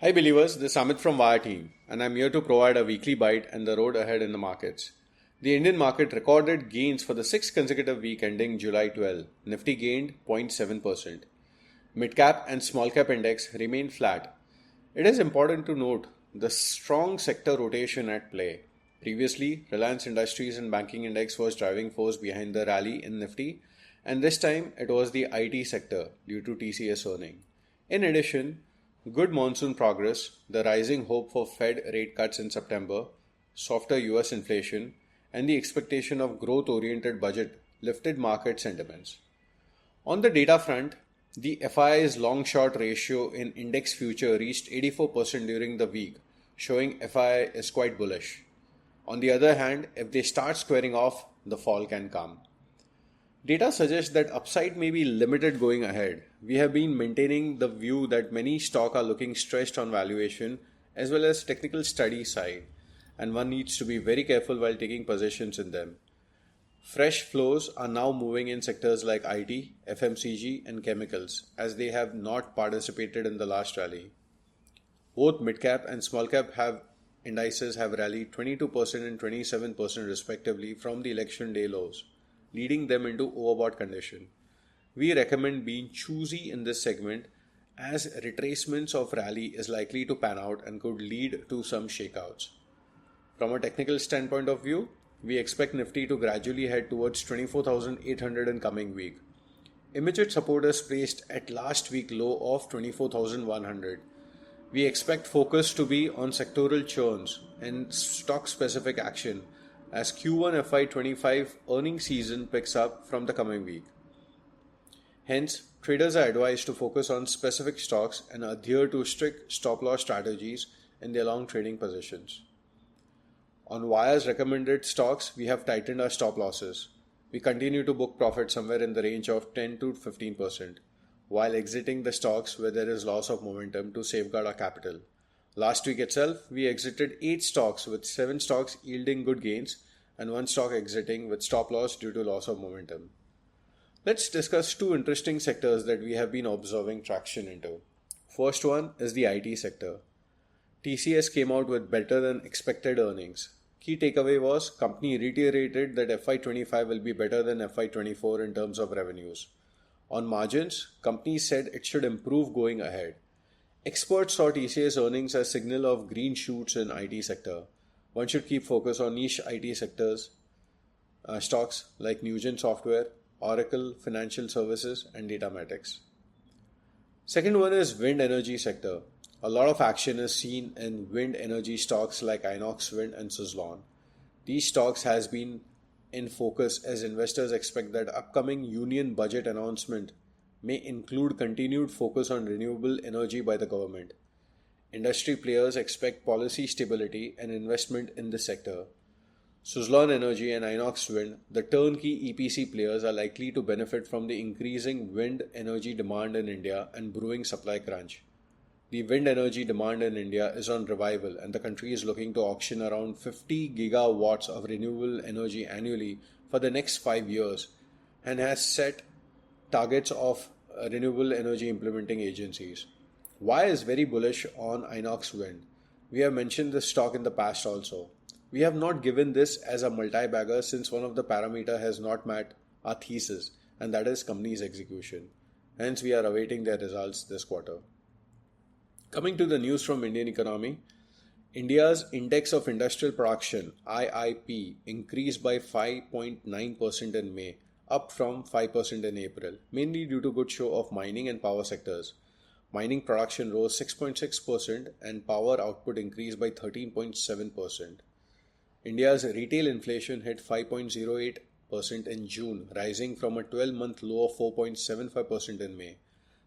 Hi believers, this is Amit from Waya team, and I'm here to provide a weekly bite and the road ahead in the markets. The Indian market recorded gains for the sixth consecutive week ending July 12. Nifty gained 0.7%. Mid-cap and small-cap index remained flat. It is important to note the strong sector rotation at play. Previously, Reliance Industries and Banking Index was driving force behind the rally in Nifty, and this time it was the IT sector due to TCS earning. In addition, good monsoon progress, the rising hope for Fed rate cuts in September, softer US inflation, and the expectation of growth oriented budget lifted market sentiments. On the data front, the FII's long short ratio in index future reached 84% during the week, showing FII is quite bullish. On the other hand, if they start squaring off, the fall can come. Data suggests that upside may be limited going ahead. We have been maintaining the view that many stocks are looking stretched on valuation as well as technical study side, and one needs to be very careful while taking positions in them. Fresh flows are now moving in sectors like IT, FMCG, and chemicals, as they have not participated in the last rally. Both mid-cap and small-cap have indices have rallied 22% and 27% respectively from the election day lows, leading them into overbought condition. We recommend being choosy in this segment as retracements of rally is likely to pan out and could lead to some shakeouts. From a technical standpoint of view, we expect Nifty to gradually head towards 24,800 in coming week. Immediate support is placed at last week low of 24,100. We expect focus to be on sectoral churns and stock specific action as Q1 FY25 earnings season picks up from the coming week. Hence, traders are advised to focus on specific stocks and adhere to strict stop loss strategies in their long trading positions. On Waya's recommended stocks, we have tightened our stop losses. We continue to book profit somewhere in the range of 10 to 15%, while exiting the stocks where there is loss of momentum to safeguard our capital. Last week itself, we exited 8 stocks with 7 stocks yielding good gains and 1 stock exiting with stop loss due to loss of momentum. Let's discuss 2 interesting sectors that we have been observing traction into. First one is the IT sector. TCS came out with better than expected earnings. Key takeaway was company reiterated that FY25 will be better than FY24 in terms of revenues. On margins, company said it should improve going ahead. Experts saw TCS earnings as signal of green shoots in IT sector. One should keep focus on niche IT sectors, stocks like Nugent Software, Oracle Financial Services, and Datamatics. Second one is wind energy sector. A lot of action is seen in wind energy stocks like Inox Wind and Suzlon. These stocks has been in focus as investors expect that upcoming union budget announcement may include continued focus on renewable energy by the government. Industry players expect policy stability and investment in the sector. Suzlon Energy and Inox Wind, the turnkey EPC players, are likely to benefit from the increasing wind energy demand in India and brewing supply crunch. The wind energy demand in India is on revival and the country is looking to auction around 50 gigawatts of renewable energy annually for the next 5 years and has set targets of renewable energy implementing agencies. Why is very bullish on Inox Wind? We have mentioned this stock in the past also. We have not given this as a multi-bagger since one of the parameter has not met our thesis, and that is company's execution. Hence, we are awaiting their results this quarter. Coming to the news from Indian economy, India's Index of Industrial Production (IIP) increased by 5.9% in May, up from 5% in April, mainly due to good show of mining and power sectors. Mining production rose 6.6% and power output increased by 13.7%. India's retail inflation hit 5.08% in June, rising from a 12-month low of 4.75% in May.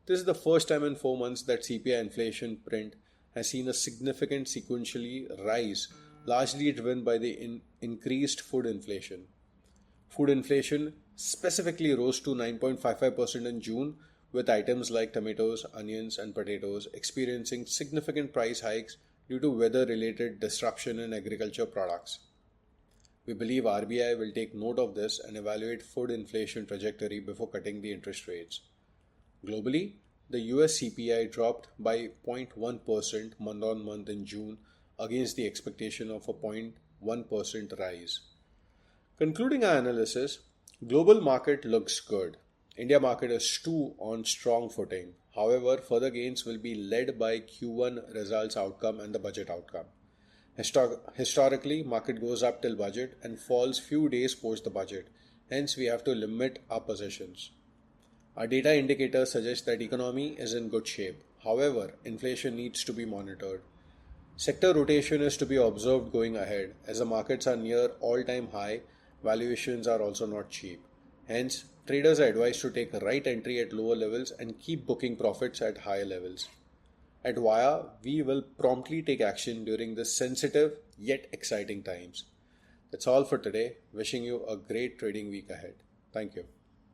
This is the first time in 4 months that CPI inflation print has seen a significant sequentially rise, largely driven by the increased food inflation. Food inflation specifically rose to 9.55% in June, with items like tomatoes, onions, and potatoes experiencing significant price hikes due to weather-related disruption in agriculture products. We believe RBI will take note of this and evaluate food inflation trajectory before cutting the interest rates. Globally, the US CPI dropped by 0.1% month on month in June against the expectation of a 0.1% rise. Concluding our analysis, global market looks good. India market is too on strong footing. However, further gains will be led by Q1 results outcome and the budget outcome. Historically, market goes up till budget and falls few days post the budget. Hence, we have to limit our positions. Our data indicators suggest that economy is in good shape. However, inflation needs to be monitored. Sector rotation is to be observed going ahead as the markets are near all-time high, valuations are also not cheap. Hence, traders are advised to take a right entry at lower levels and keep booking profits at higher levels. At Waya, we will promptly take action during this sensitive yet exciting times. That's all for today. Wishing you a great trading week ahead. Thank you.